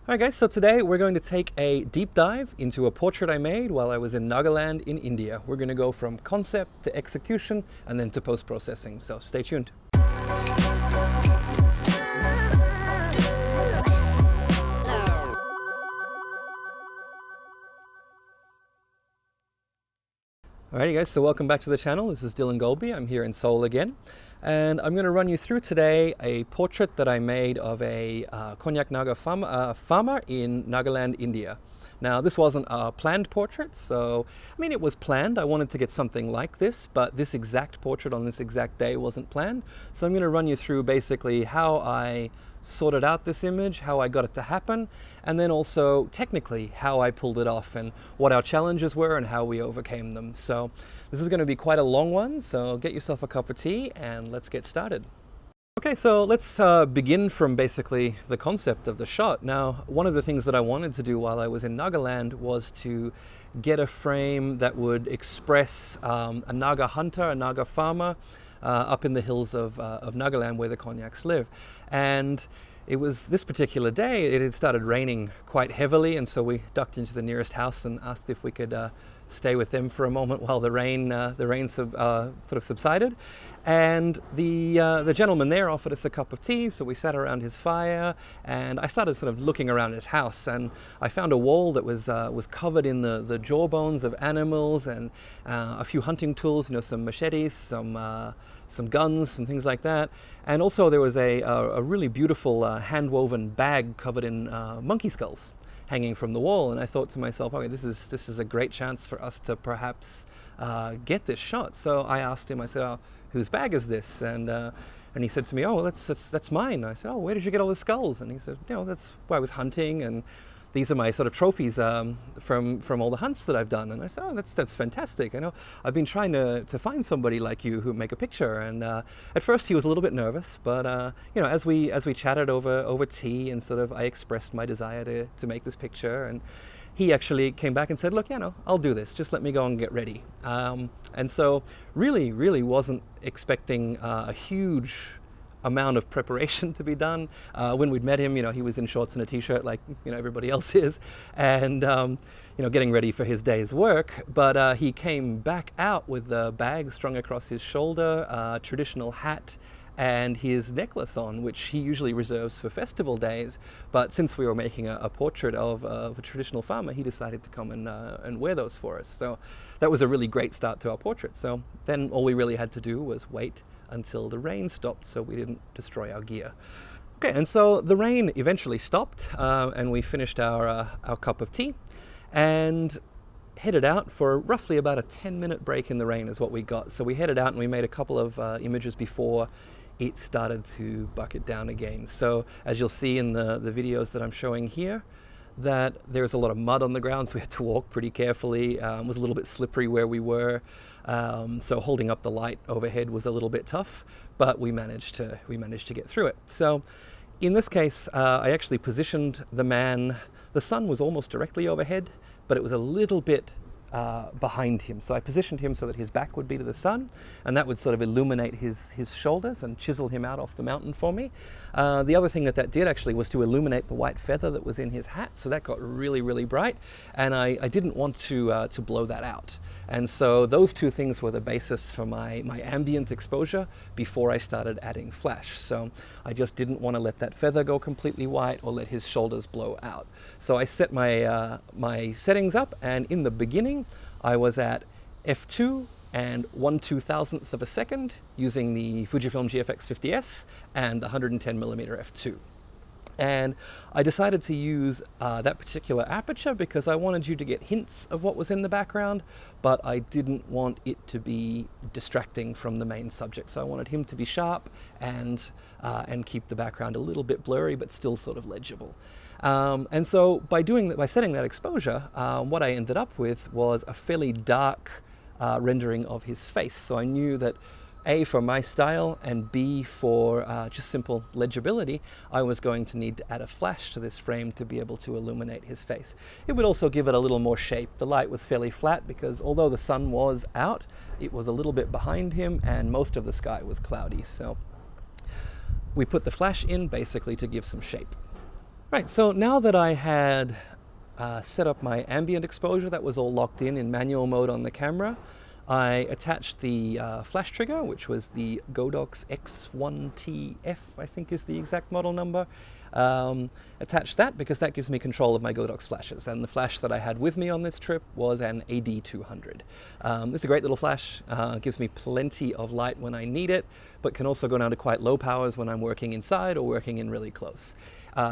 Alright guys, so today we're going to take a deep dive into a portrait I made while I was in Nagaland in India. We're going to go from concept to execution and then to post-processing, so stay tuned. Alrighty guys, so welcome back to the channel. This is Dylan Golby. I'm here in Seoul again. And I'm going to run you through today a portrait that I made of a Konyak Naga farmer in Nagaland, India. Now, this wasn't a planned portrait, so, I mean, it was planned. I wanted to get something like this, but this exact portrait on this exact day wasn't planned. So I'm going to run you through basically how I sorted out this image, how I got it to happen, and then also technically how I pulled it off and what our challenges were and how we overcame them. So this is going to be quite a long one, so get yourself a cup of tea and let's get started. Okay, so let's begin from basically the concept of the shot. Now, one of the things that I wanted to do while I was in Nagaland was to get a frame that would express a Naga hunter, a Naga farmer, up in the hills of Nagaland where the Konyaks live. And it was this particular day, it had started raining quite heavily, and so we ducked into the nearest house and asked if we could stay with them for a moment while the rain sort of subsided. And the gentleman there offered us a cup of tea, so we sat around his fire, and I started sort of looking around his house, and I found a wall that was covered in the jawbones of animals and a few hunting tools, you know, some machetes, some guns, some things like that. And also there was a really beautiful hand-woven bag covered in monkey skulls hanging from the wall, and I thought to myself, okay, this is a great chance for us to perhaps get this shot. So I asked him, I said, oh, whose bag is this? And he said to me, oh, well, that's mine. I said, oh, where did you get all the skulls? And he said, you know, that's where I was hunting, and these are my sort of trophies from all the hunts that I've done. And I said, oh, that's fantastic. I know I've been trying to find somebody like you who make a picture. And at first he was a little bit nervous, but you know, as we chatted over tea and sort of I expressed my desire to make this picture, and he actually came back and said, look, you know, I'll do this. Just let me go and get ready. And so really wasn't expecting a huge amount of preparation to be done. When we'd met him, you know, he was in shorts and a t-shirt like, you know, everybody else is, and you know, getting ready for his day's work. But he came back out with the bag strung across his shoulder, a traditional hat, and his necklace on, which he usually reserves for festival days. But since we were making a portrait of a traditional farmer, he decided to come and wear those for us. So that was a really great start to our portrait. So then all we really had to do was wait until the rain stopped so we didn't destroy our gear. Okay, and so the rain eventually stopped, and we finished our cup of tea and headed out for roughly about a 10-minute break in the rain is what we got. So we headed out and we made a couple of images before it started to bucket down again. So as you'll see in the videos that I'm showing here, that there's a lot of mud on the ground, so we had to walk pretty carefully. It was a little bit slippery where we were, so holding up the light overhead was a little bit tough, but we managed to get through it. So in this case, I actually positioned the sun was almost directly overhead, but it was a little bit behind him. So I positioned him so that his back would be to the sun, and that would sort of illuminate his shoulders and chisel him out off the mountain for me. The other thing that did actually was to illuminate the white feather that was in his hat, so that got really bright, and I didn't want to blow that out. And so those two things were the basis for my ambient exposure before I started adding flash. So I just didn't want to let that feather go completely white or let his shoulders blow out. So I set my settings up, and in the beginning I was at f2 and 1/2000th of a second using the Fujifilm GFX 50s and the 110mm f2. And I decided to use that particular aperture because I wanted you to get hints of what was in the background, but I didn't want it to be distracting from the main subject. So I wanted him to be sharp and keep the background a little bit blurry, but still sort of legible. And so by setting that exposure, what I ended up with was a fairly dark rendering of his face. So I knew that A, for my style, and B, for just simple legibility, I was going to need to add a flash to this frame to be able to illuminate his face. It would also give it a little more shape. The light was fairly flat because although the sun was out, it was a little bit behind him and most of the sky was cloudy. So we put the flash in basically to give some shape. Right, so now that I had set up my ambient exposure, that was all locked in manual mode on the camera, I attached the flash trigger, which was the Godox X1TF, I think is the exact model number. Attached that because that gives me control of my Godox flashes, and the flash that I had with me on this trip was an AD200. This is a great little flash, gives me plenty of light when I need it, but can also go down to quite low powers when I'm working inside or working in really close.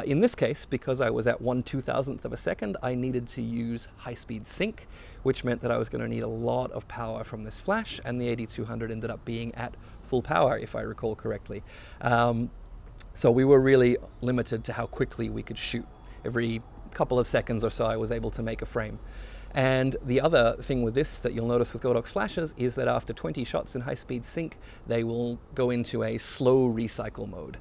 In this case, because I was at 1/2000th of a second, I needed to use high-speed sync, which meant that I was going to need a lot of power from this flash, and the AD200 ended up being at full power, if I recall correctly. So we were really limited to how quickly we could shoot. Every couple of seconds or so I was able to make a frame. And the other thing with this that you'll notice with Godox flashes is that after 20 shots in high-speed sync, they will go into a slow recycle mode.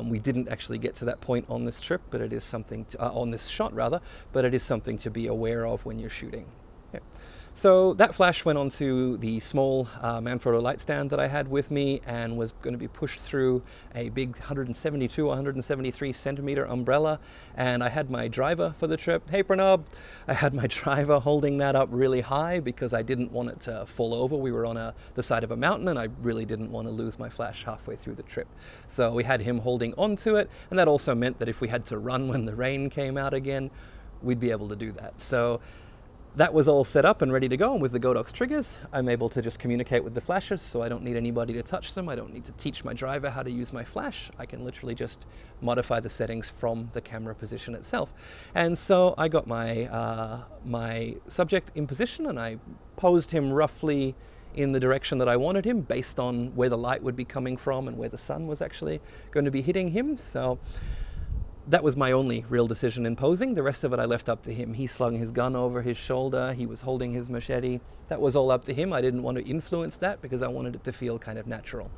We didn't actually get to that point on this trip, but it is something to, on this shot rather, but it is something to be aware of when you're shooting. Yeah. So that flash went onto the small Manfrotto light stand that I had with me and was going to be pushed through a big 172 or 173 centimeter umbrella. And I had my driver for the trip. Hey Pranav! I had my driver holding that up really high because I didn't want it to fall over. We were on the side of a mountain and I really didn't want to lose my flash halfway through the trip. So we had him holding onto it, and that also meant that if we had to run when the rain came out again, we'd be able to do that. So that was all set up and ready to go, and with the Godox triggers, I'm able to just communicate with the flashes, so I don't need anybody to touch them. I don't need to teach my driver how to use my flash. I can literally just modify the settings from the camera position itself. And so I got my, my subject in position, and I posed him roughly in the direction that I wanted him based on where the light would be coming from and where the sun was actually going to be hitting him. So that was my only real decision in posing. The rest of it I left up to him. He slung his gun over his shoulder. He was holding his machete. That was all up to him. I didn't want to influence that because I wanted it to feel kind of natural.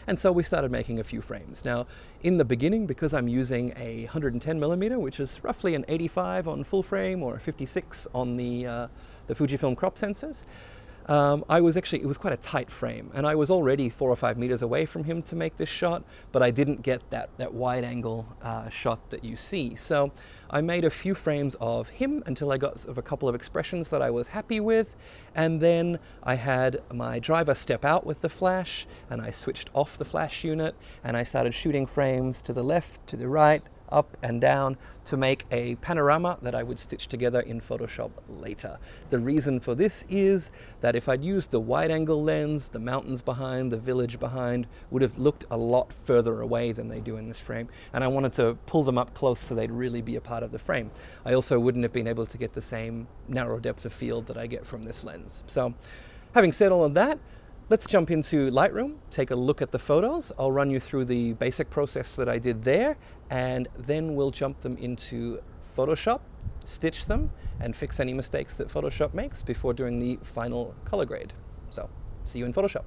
And so we started making a few frames. Now, in the beginning, because I'm using a 110mm, which is roughly an 85 on full frame or a 56 on the Fujifilm crop sensors, it was quite a tight frame, and I was already 4 or 5 meters away from him to make this shot, but I didn't get that wide angle shot that you see. So I made a few frames of him until I got sort of a couple of expressions that I was happy with, and then I had my driver step out with the flash, and I switched off the flash unit, and I started shooting frames to the left, to the right, up and down to make a panorama that I would stitch together in Photoshop later. The reason for this is that if I'd used the wide angle lens, the mountains behind, the village behind would have looked a lot further away than they do in this frame, and I wanted to pull them up close so they'd really be a part of the frame. I also wouldn't have been able to get the same narrow depth of field that I get from this lens. So having said all of that, let's jump into Lightroom, take a look at the photos. I'll run you through the basic process that I did there, and then we'll jump them into Photoshop, stitch them, and fix any mistakes that Photoshop makes before doing the final color grade. So, see you in Photoshop.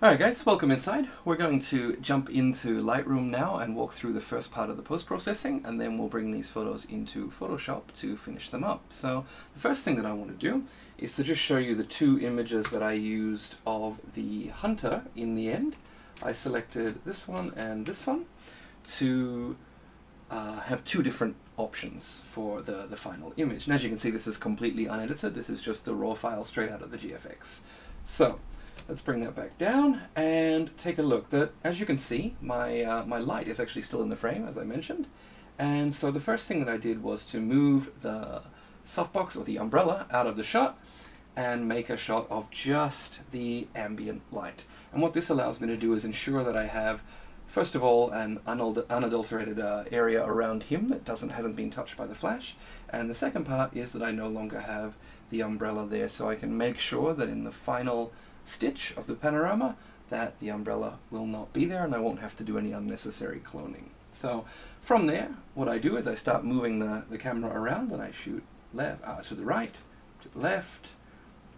Alright guys, welcome inside. We're going to jump into Lightroom now and walk through the first part of the post-processing, and then we'll bring these photos into Photoshop to finish them up. So the first thing that I want to do is to just show you the two images that I used of the hunter in the end. I selected this one and this one to have two different options for the final image. And as you can see, this is completely unedited. This is just the raw file straight out of the GFX. So let's bring that back down and take a look. As you can see, my light is actually still in the frame, as I mentioned. And so the first thing that I did was to move the softbox or the umbrella out of the shot and make a shot of just the ambient light. And what this allows me to do is ensure that I have, first of all, an unadulterated area around him that hasn't been touched by the flash. And the second part is that I no longer have the umbrella there, so I can make sure that in the final stitch of the panorama that the umbrella will not be there and I won't have to do any unnecessary cloning. So from there, what I do is I start moving the camera around, and I shoot to the right, to the left,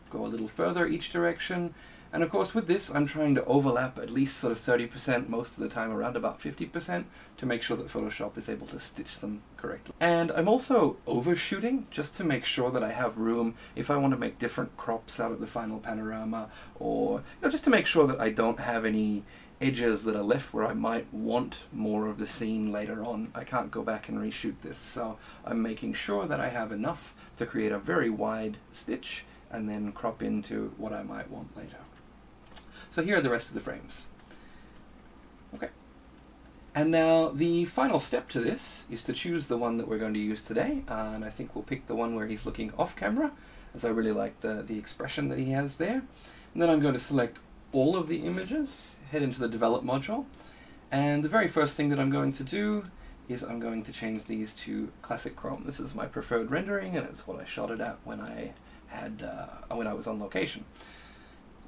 go a little further each direction. And of course with this I'm trying to overlap at least sort of 30% most of the time, around about 50%, to make sure that Photoshop is able to stitch them correctly. And I'm also overshooting just to make sure that I have room if I want to make different crops out of the final panorama, or just to make sure that I don't have any edges that are left where I might want more of the scene later on. I can't go back and reshoot this, so I'm making sure that I have enough to create a very wide stitch and then crop into what I might want later. So here are the rest of the frames. Okay. And now the final step to this is to choose the one that we're going to use today, and I think we'll pick the one where he's looking off camera, as I really like the expression that he has there. And then I'm going to select all of the images, head into the develop module, and the very first thing that I'm going to do is I'm going to change these to classic chrome. This is my preferred rendering, and it's what I shot it at when I was on location.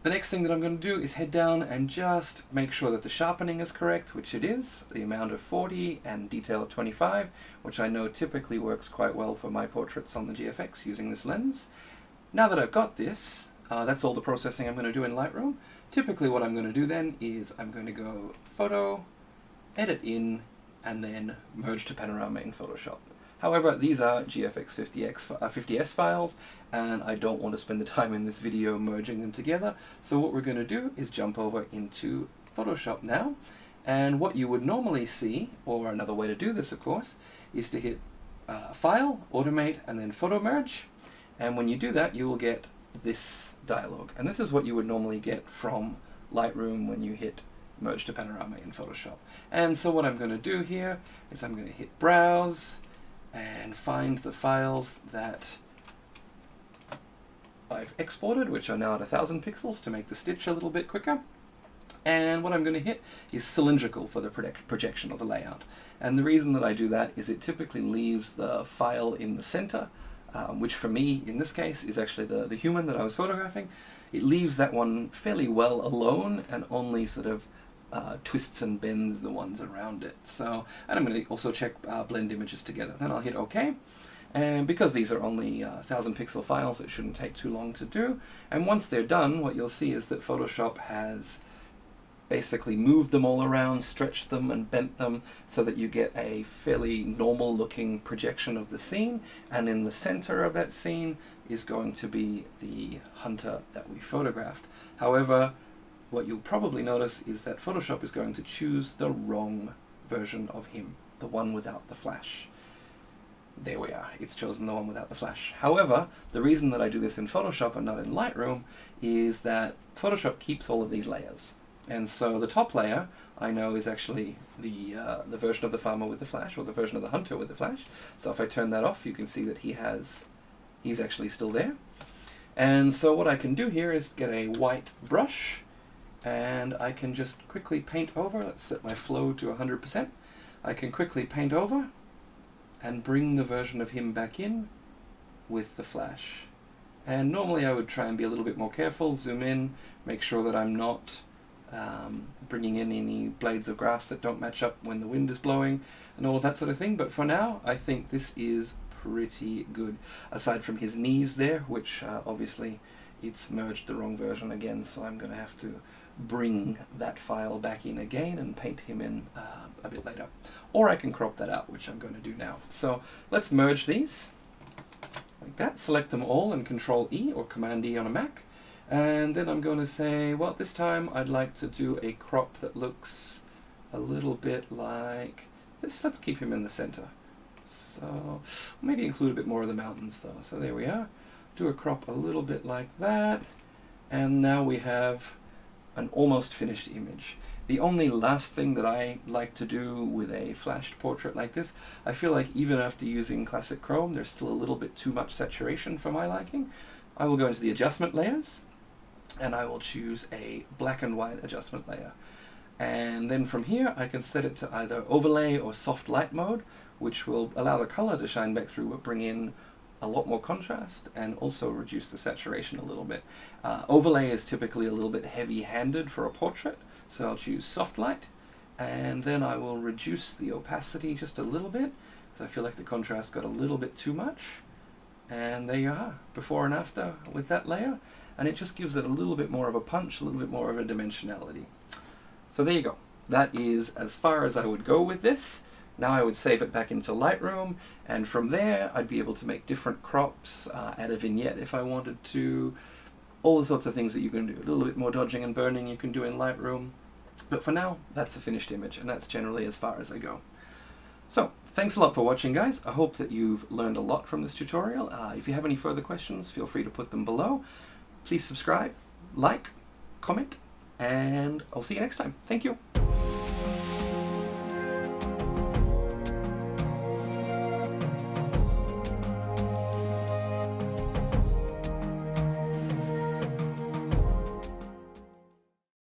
The next thing that I'm going to do is head down and just make sure that the sharpening is correct, which it is, the amount of 40 and detail of 25, which I know typically works quite well for my portraits on the GFX using this lens. Now that I've got this, that's all the processing I'm going to do in Lightroom. Typically what I'm going to do then is I'm going to go Photo, Edit In, and then Merge to Panorama in Photoshop. However, these are GFX 50s files, and I don't want to spend the time in this video merging them together. So what we're going to do is jump over into Photoshop now, and what you would normally see, or another way to do this of course, is to hit File, Automate, and then Photo Merge. And when you do that, you will get this dialog. And this is what you would normally get from Lightroom when you hit Merge to Panorama in Photoshop. And so what I'm going to do here is I'm going to hit Browse and find the files that I've exported, which are now at 1000 pixels to make the stitch a little bit quicker. And what I'm going to hit is cylindrical for the projection of the layout. And the reason that I do that is it typically leaves the file in the center, which for me, in this case, is actually the human that I was photographing. It leaves that one fairly well alone and only sort of twists and bends the ones around it. So, and I'm going to also check blend images together. Then I'll hit OK. And because these are only 1000 pixel files, it shouldn't take too long to do. And once they're done, what you'll see is that Photoshop has basically moved them all around, stretched them and bent them so that you get a fairly normal looking projection of the scene, and in the center of that scene is going to be the hunter that we photographed. However, what you'll probably notice is that Photoshop is going to choose the wrong version of him, the one without the flash. There we are, it's chosen the one without the flash. However, the reason that I do this in Photoshop and not in Lightroom is that Photoshop keeps all of these layers. And so the top layer I know is actually the version of the farmer with the flash, or the version of the hunter with the flash. So if I turn that off, you can see that he's actually still there. And so what I can do here is get a white brush, and I can just quickly paint over. Let's set my flow to 100%. I can quickly paint over and bring the version of him back in with the flash. And normally I would try and be a little bit more careful, zoom in, make sure that I'm not bringing in any blades of grass that don't match up when the wind is blowing and all of that sort of thing. But for now, I think this is pretty good, aside from his knees there, which obviously it's merged the wrong version again, so I'm going to have to bring that file back in again and paint him in a bit later. Or I can crop that out, which I'm going to do now. So let's merge these like that, select them all and Control E or Command E on a Mac. And then I'm going to say, well, this time I'd like to do a crop that looks a little bit like this. Let's keep him in the center. So maybe include a bit more of the mountains though. So there we are. Do a crop a little bit like that. And now we have an almost finished image. The only last thing that I like to do with a flashed portrait like this, I feel like even after using classic chrome, there's still a little bit too much saturation for my liking. I will go into the adjustment layers, and I will choose a black and white adjustment layer. And then from here I can set it to either overlay or soft light mode, which will allow the color to shine back through but bring in a lot more contrast and also reduce the saturation a little bit. Overlay is typically a little bit heavy-handed for a portrait, so I'll choose soft light, and then I will reduce the opacity just a little bit because I feel like the contrast got a little bit too much. And there you are, before and after with that layer, and it just gives it a little bit more of a punch, a little bit more of a dimensionality. So there you go. That is as far as I would go with this. Now I would save it back into Lightroom, and from there I'd be able to make different crops, add a vignette if I wanted to, all the sorts of things that you can do. A little bit more dodging and burning you can do in Lightroom. But for now, that's a finished image, and that's generally as far as I go. So, thanks a lot for watching, guys. I hope that you've learned a lot from this tutorial. If you have any further questions, feel free to put them below. Please subscribe, like, comment, and I'll see you next time. Thank you.